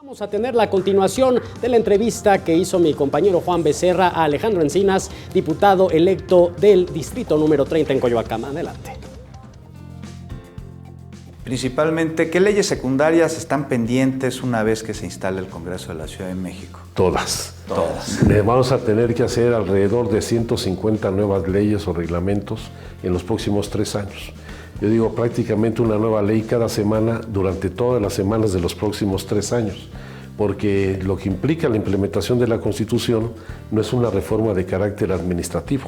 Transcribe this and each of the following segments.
Vamos a tener la continuación de la entrevista que hizo mi compañero Juan Becerra a Alejandro Encinas, diputado electo del distrito número 30 en Coyoacán. Adelante. Principalmente, ¿qué leyes secundarias están pendientes una vez que se instale el Congreso de la Ciudad de México? Todas. Todas. Vamos a tener que hacer alrededor de 150 nuevas leyes o reglamentos en los próximos 3 años. Yo digo prácticamente una nueva ley cada semana durante todas las semanas de los próximos 3 años, porque lo que implica la implementación de la Constitución no es una reforma de carácter administrativo,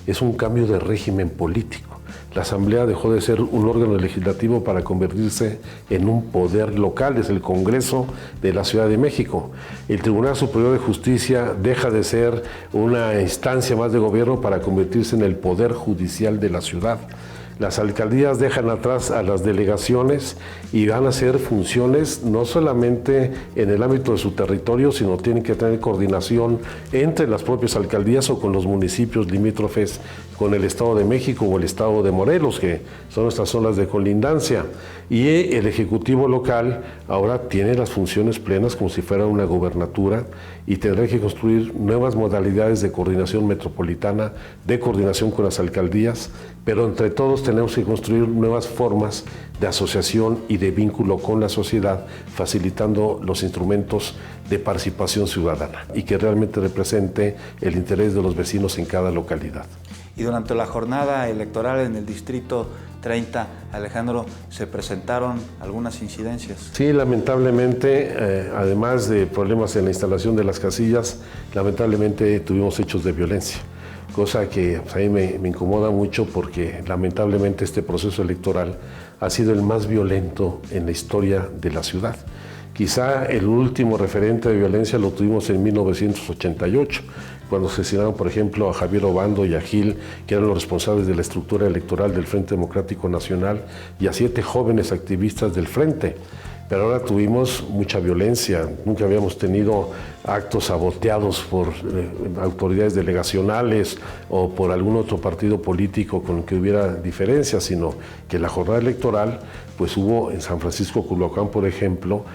es un cambio de régimen político. La Asamblea dejó de ser un órgano legislativo para convertirse en un poder local, es el Congreso de la Ciudad de México. El Tribunal Superior de Justicia deja de ser una instancia más de gobierno para convertirse en el poder judicial de la ciudad. Las alcaldías dejan atrás a las delegaciones y van a hacer funciones no solamente en el ámbito de su territorio, sino tienen que tener coordinación entre las propias alcaldías o con los municipios limítrofes con el Estado de México o el Estado de Morelos, que son nuestras zonas de colindancia. Y el Ejecutivo local ahora tiene las funciones plenas como si fuera una gobernatura y tendrá que construir nuevas modalidades de coordinación metropolitana, de coordinación con las alcaldías, pero entre todos tenemos que construir nuevas formas de asociación y de vínculo con la sociedad, facilitando los instrumentos de participación ciudadana y que realmente represente el interés de los vecinos en cada localidad. Y durante la jornada electoral en el Distrito 30, Alejandro, se presentaron algunas incidencias. Sí, lamentablemente, además de problemas en la instalación de las casillas, lamentablemente tuvimos hechos de violencia, cosa que a mí me incomoda mucho porque lamentablemente este proceso electoral ha sido el más violento en la historia de la ciudad. Quizá el último referente de violencia lo tuvimos en 1988, cuando asesinaron, por ejemplo, a Javier Obando y a Gil, que eran los responsables de la estructura electoral del Frente Democrático Nacional, y a 7 jóvenes activistas del Frente. Pero ahora tuvimos mucha violencia, nunca habíamos tenido actos saboteados por autoridades delegacionales o por algún otro partido político con el que hubiera diferencias, sino que la jornada electoral, pues hubo en San Francisco Culhuacán, por ejemplo,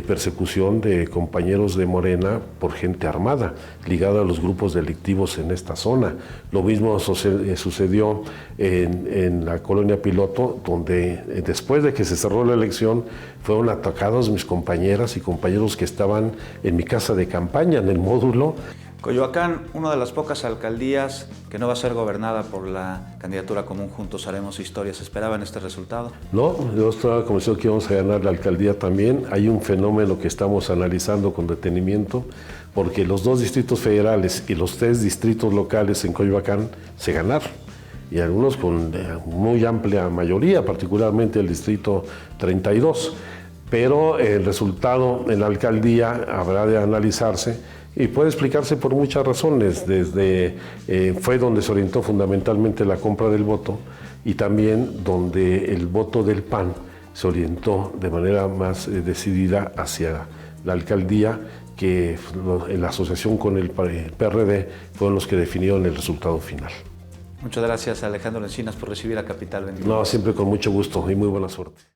persecución de compañeros de Morena por gente armada, ligada a los grupos delictivos en esta zona. Lo mismo sucedió en la colonia Piloto, donde después de que se cerró la elección, fueron atacados mis compañeras y compañeros que estaban en mi casa de campaña, en el módulo. Coyoacán, una de las pocas alcaldías que no va a ser gobernada por la candidatura común Juntos Haremos Historia. ¿Se esperaba en este resultado? No, yo estaba convencido que íbamos a ganar la alcaldía también. Hay un fenómeno que estamos analizando con detenimiento, porque los 2 distritos federales y los 3 distritos locales en Coyoacán se ganaron, y algunos con muy amplia mayoría, particularmente el distrito 32. Pero el resultado en la alcaldía habrá de analizarse y puede explicarse por muchas razones. Fue donde se orientó fundamentalmente la compra del voto y también donde el voto del PAN se orientó de manera más decidida hacia la alcaldía, que en la asociación con el PRD fueron los que definieron el resultado final. Muchas gracias, Alejandro Encinas, por recibir a Capital 21. No, siempre con mucho gusto y muy buena suerte.